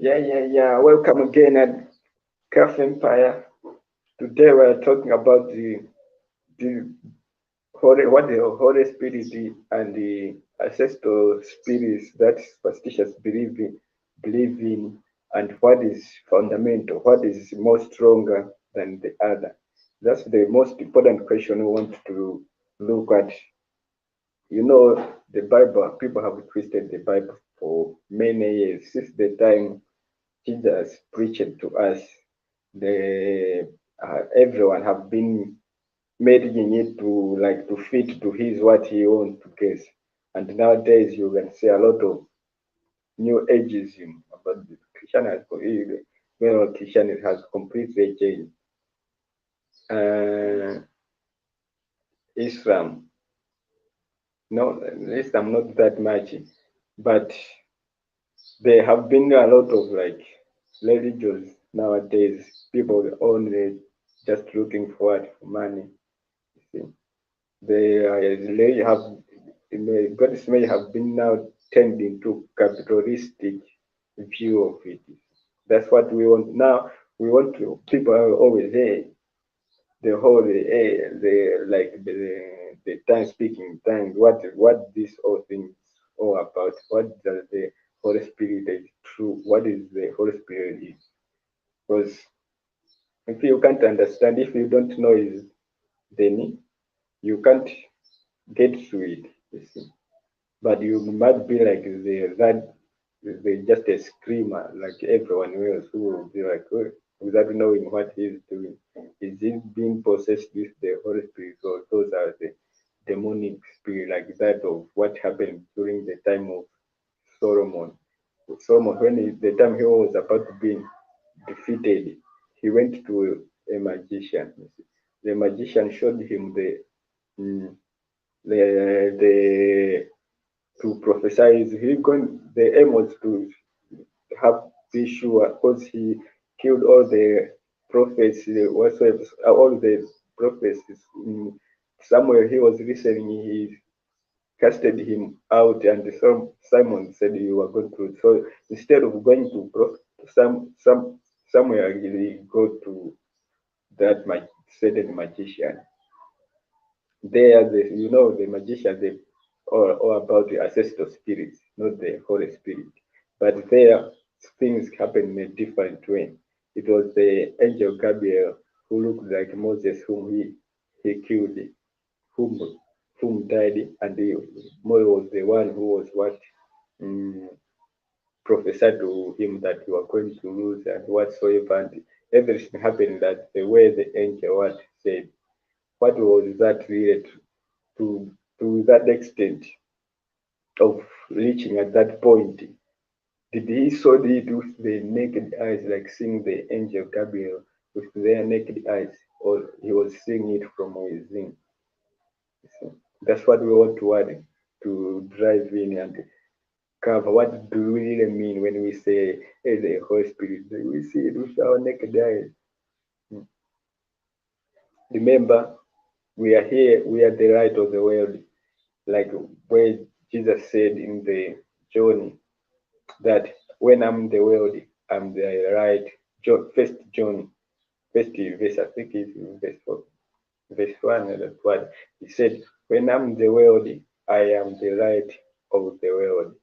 Yeah. Welcome again at Cafe Empire. Today we're talking about the what the Holy Spirit and the ancestral spirits that superstitious believe in, and what is fundamental, what is more stronger than the other. That's the most important question we want to look at. The Bible, people have twisted the Bible for many years, since the time Jesus preached to us. Everyone have been making it to fit to his what he wants to guess. And nowadays you can see a lot of new ageism about the Christian has Christian has completely changed. Uh, Islam, no, Islam not that much, but there have been a lot of religions nowadays. People only just looking for money. You see. They have God's may have been now turned into capitalistic view of it. That's what we want now. We want to people are always the whole the time speaking time. What this whole thing is all about? What does the Holy Spirit is true? What is the Holy Spirit is? Because if you can't understand, if you don't know is then you can't get to it. You see. But you might be like the just a screamer like everyone else who will be like, oh, without knowing what he's doing. Is it being possessed with the Holy Spirit, or those are the demonic spirit like that of what happened during the time of Solomon? Solomon, when the time he was about to be defeated, he went to a magician. You see. The magician showed him mm, the to prophesy. He going the aim was to have be sure because he killed all the prophets, whatsoever, all the prophets. Somewhere he was listening, he casted him out, and Simon said you are going to. So instead of going to somewhere, he go to that certain magician. There, the magician, they all about the ancestral spirits, not the Holy Spirit. But there, things happen in a different way. It was the angel Gabriel who looked like Moses, whom he killed, whom whom died, and Moses was the one who was what um, prophesied to him that you are going to lose and whatsoever, and everything happened that the way the angel what said. What was that related to that extent of reaching at that point? Did he saw it with the naked eyes, like seeing the angel Gabriel with their naked eyes, or he was seeing it from within? So that's what we want to add to drive in and cover. What do we really mean when we say, hey, the Holy Spirit? We see it with our naked eyes. Remember, we are here, we are the light of the world, like where Jesus said in the John that when I'm the world, I'm the light. John, first verse, I think it's verse 1 and that one. He said, when I'm the world, I am the light of the world.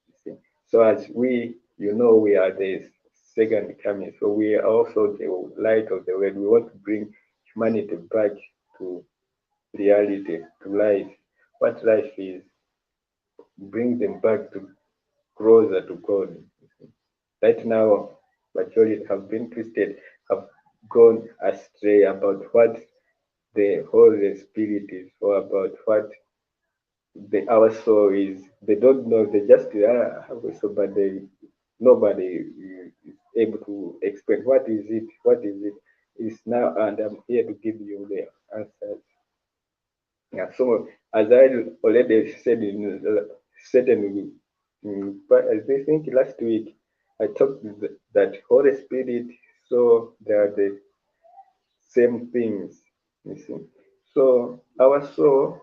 You see? So as we are the second coming. So we are also the light of the world. We want to bring humanity back to reality, to life. What life is, bring them back to closer to God. Right now, majority have been twisted, have gone astray about what the Holy Spirit is, or about what our soul is. They don't know. They just have a soul, but nobody is able to explain what is it. What is it? Is now, and I'm here to give you the answers. Yeah. So as I already said in certain, but I think last week I talked that Holy Spirit. So they are the same things. You see. So our soul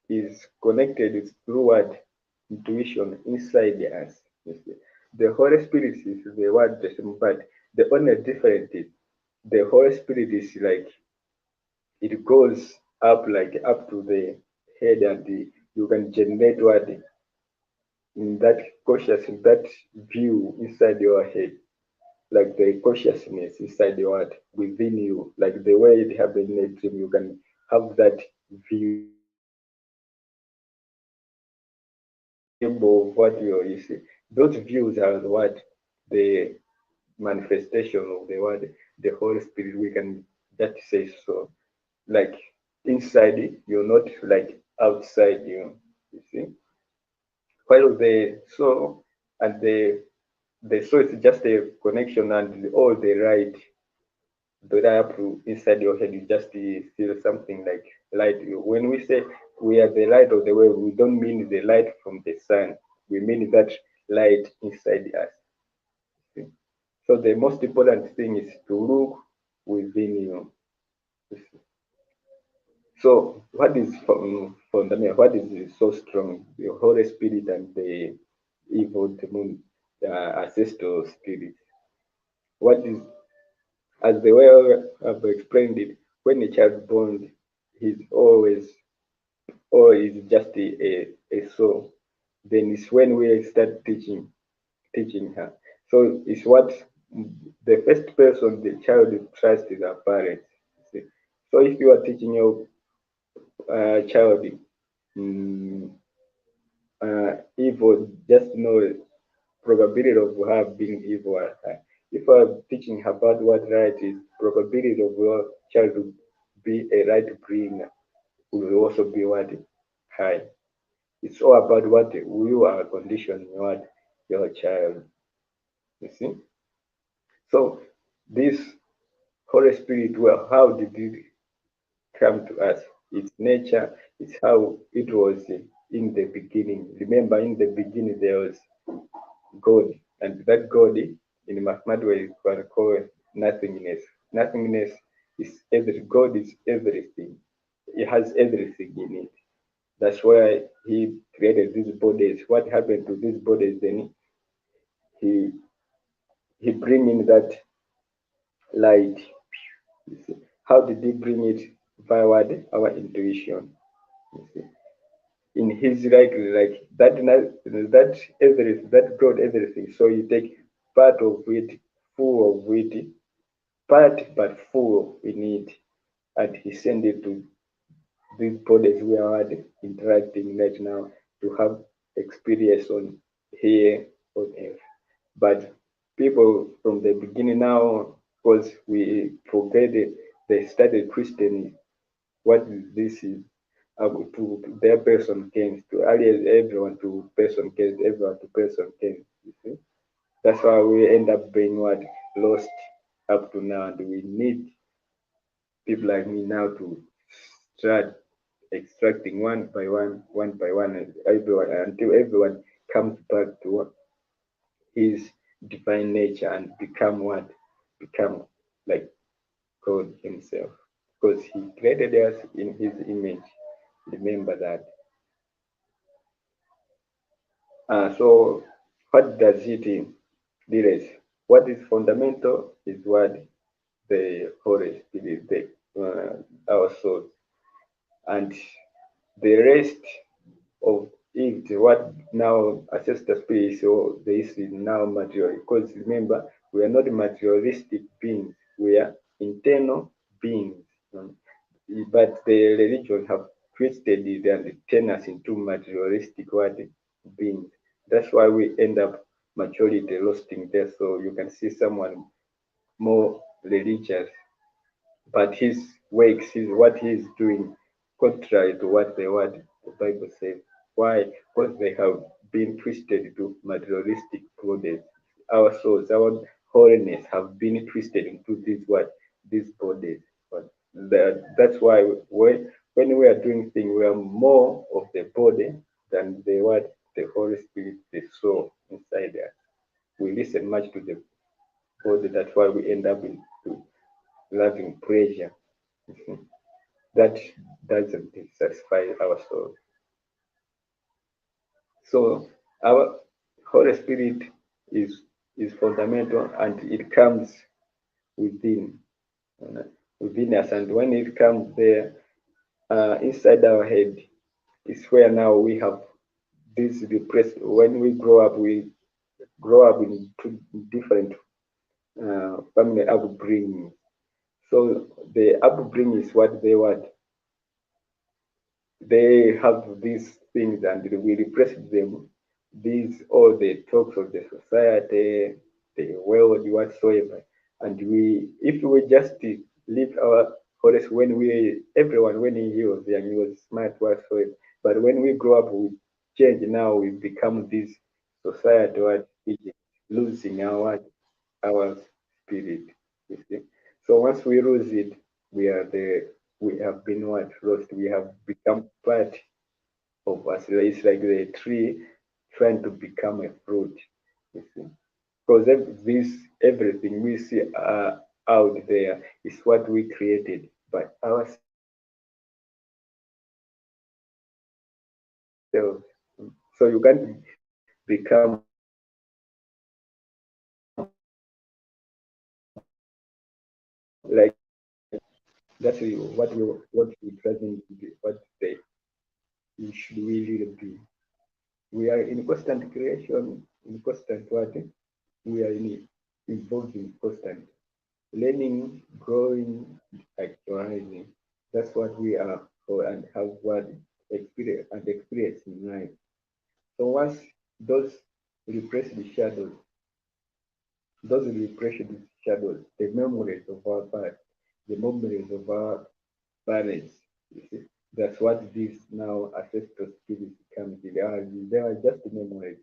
is connected with through what intuition inside us. You see. the Holy Spirit is the word the same, but the only difference is the Holy Spirit is like it goes up like up to the head and you can generate what in that conscious that view inside your head, like the consciousness inside your heart within you, like the way it happened in a dream, you can have that view of what you see. Those views are what the manifestation of the word, the Holy Spirit. We can just say so. Like inside you're not like outside you see. While the soul and the soul is just a connection and all the right build up inside your head, you just feel something like light. When we say we are the light of the world, we don't mean the light from the sun. We mean that light inside us. See? So the most important thing is to look within you. So what is fundamental? What is so strong? The Holy Spirit and the evil demon, ancestral spirit. What is, as the way I've explained it, when a child born, he's always, or is just a soul. Then it's when we start teaching her. So it's what the first person the child trusts is our parents. See? So if you are teaching your child mm, evil, just know probability of her being evil. If I'm teaching her about what right is, probability of your child to be a right bringer will also be what high. It's all about what you are conditioning your child. You see? So this Holy Spirit, well, how did it come to us? Its nature, it's how it was in the beginning. Remember, in the beginning there was God, and that God in mathematics was called nothingness. Nothingness is every God is everything. It has everything in it. That's why He created these bodies. What happened to these bodies? Then He He bring in that light. You see. How did He bring it? Via what? Our intuition. You see. In His like that everything that God everything. So you take part of it, full of it, part but full in it, and He sent it to these bodies we are interacting right now to have experience on here on earth. But people from the beginning now, because we forget it, they started questioning what this is. To their person came to alias everyone to person came, everyone to person came. You see? That's why we end up being what lost up to now, and we need people like me now to start extracting one by one, and everyone until everyone comes back to his divine nature and become what? Become like God Himself. Because He created us in His image. Remember that. So what does it realize? What is fundamental is what the Holy Spirit, our soul, and the rest of it, what now ancestor spirit, so this is now material. Because remember, we are not materialistic beings, we are internal beings. um, But the religion have twisted it and turned us into materialistic what beings. That's why we end up maturity losting there. So you can see someone more religious but his works, his what he's doing, contrary to what the Bible says. Why? Because they have been twisted to materialistic bodies. Our souls, our holiness have been twisted into these bodies. But that's why when we are doing things, we are more of the body than the Holy Spirit, the soul inside us. We listen much to the body. That's why we end up in loving pleasure. That doesn't satisfy our soul. So our Holy Spirit is fundamental, and it comes within uh, within us. And when it comes there, inside our head, is where now we have this repressed. When we grow up, we grow up in two different family upbringing. So the upbringing is what they want. They have these things and we repress them. These all the talks of the society, the world, whatsoever. And we, if we just leave our forest when we, everyone, when he was young, he was smart whatsoever. But when we grow up, we change now, we become this society, what, losing our spirit. You see. So once we lose it, we have been what lost. We have become part of us. It's like the tree trying to become a fruit. You see. Because everything we see out there is what we created by ourselves. So you can't become like that's what we present to be, what they we should really be. We are in constant creation, in constant what? We are in involved in constant learning, growing, actualizing. That's what we are for and have what experience in life. So once those repressed shadows, those repressed shadows, the memories of our past, the memories of our parents, you see, that's what this now ancestral spirit comes in. They are just memories.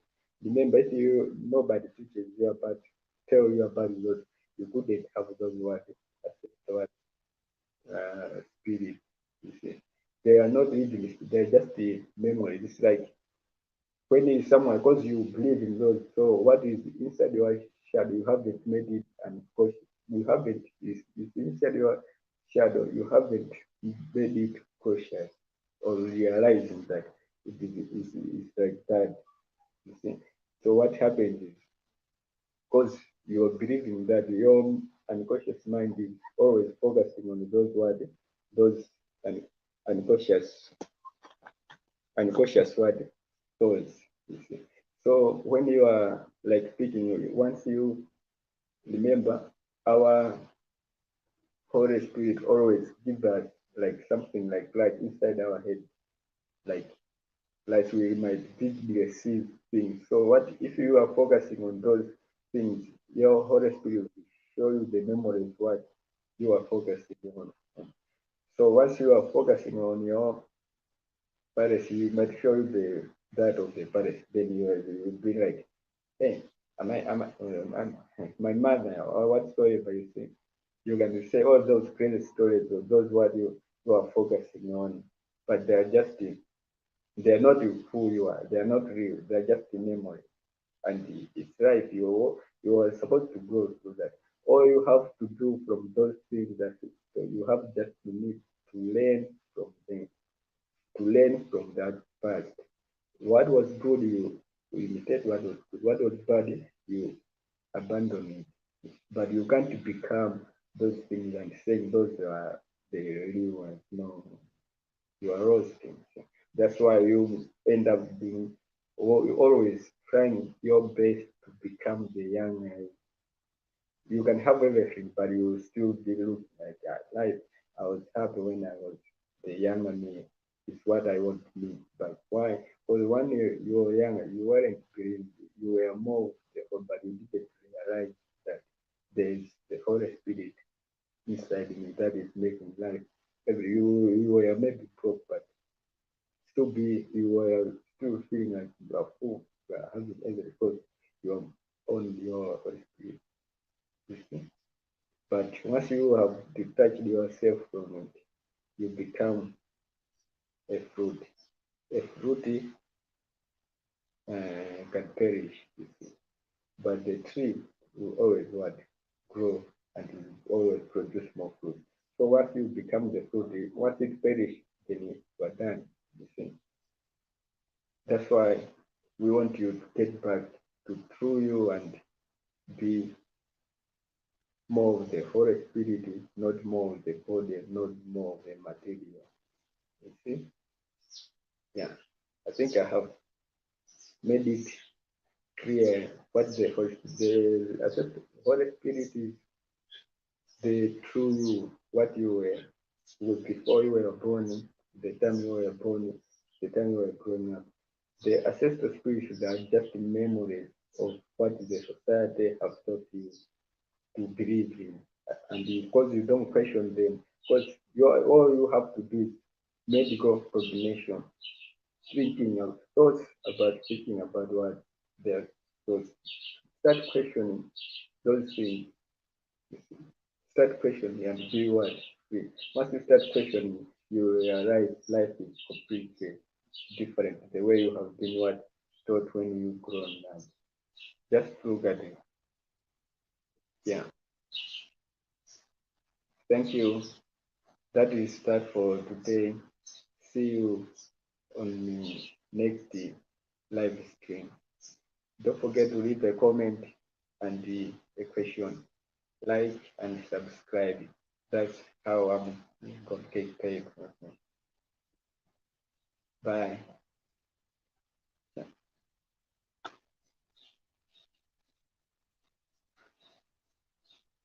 Remember, if you nobody teaches you about, tell you about those, you couldn't have those words ancestral spirit. You see, they are not really, they're just the memories. It's like when is someone, because you believe in those, so what is inside your shadow, you haven't made it unconscious. You haven't, it's inside your shadow, you haven't made it conscious or realizing that it's like that. You see? So what happens is, because you're believing that your unconscious mind is always focusing on those words, those un, unconscious what thoughts. You see. So when you are like speaking, once you remember, our Holy Spirit always give us like something like light inside our head, like we might deeply receive things. So what if you are focusing on those things, your Holy Spirit will show you the memories what you are focusing on. So once you are focusing on your parents, you might show you the that of the parents, then you will be like, hey, my mother or whatsoever you think. You can say all those crazy stories or those what you are focusing on, but they're not who you are. They're not real. They're just a memory. And it's right. You are supposed to go through that. All you have to do from those things that you have just to need to learn from them, to learn from that past. What was good, you imitate what was good. What was bad, you abandon it. But you can't become those things and saying those are the real ones. No, you are roasting. That's why you end up being always trying your best to become the young. You can have everything, but you will still be looking like that. Life, I was happy when I was the younger me. It's what I want to be. But why? Because when you were younger, you weren't green. You were more, but you didn't realize that there's the Holy Spirit inside me that is making life. You were maybe broke, but still be you were still feeling like you are full. You are having every because you are on your Holy Spirit. You see? But once you have detached yourself from it, you become a fruit. A fruit can perish, you see. But the tree will always what grow and will always produce more fruit. So once you become the fruit, once it perish, then you are done. You see. That's why we want you to get back. to through you and be more of the Holy Spirit, not more of the body, not more of the material. You see? Yeah. I think I have made it clear what the Holy Spirit is, the true you, what you were before you were born, the time you were born, the time you were growing up. The ancestral spirits are just memories of what the society have taught you to believe in. And because you don't question them, because all you have to do is medical coordination, thinking of thoughts about thinking about what they're thoughts. Start questioning those things. Start questioning and be what? Free. Once you start questioning, you realize life is completely different. The way you have been what taught when you grown up. Just look at it. Yeah. Thank you. That is that for today. See you on the next live stream. Don't forget to leave a comment and a question. Like and subscribe. That's how I'm going to get paid. Bye.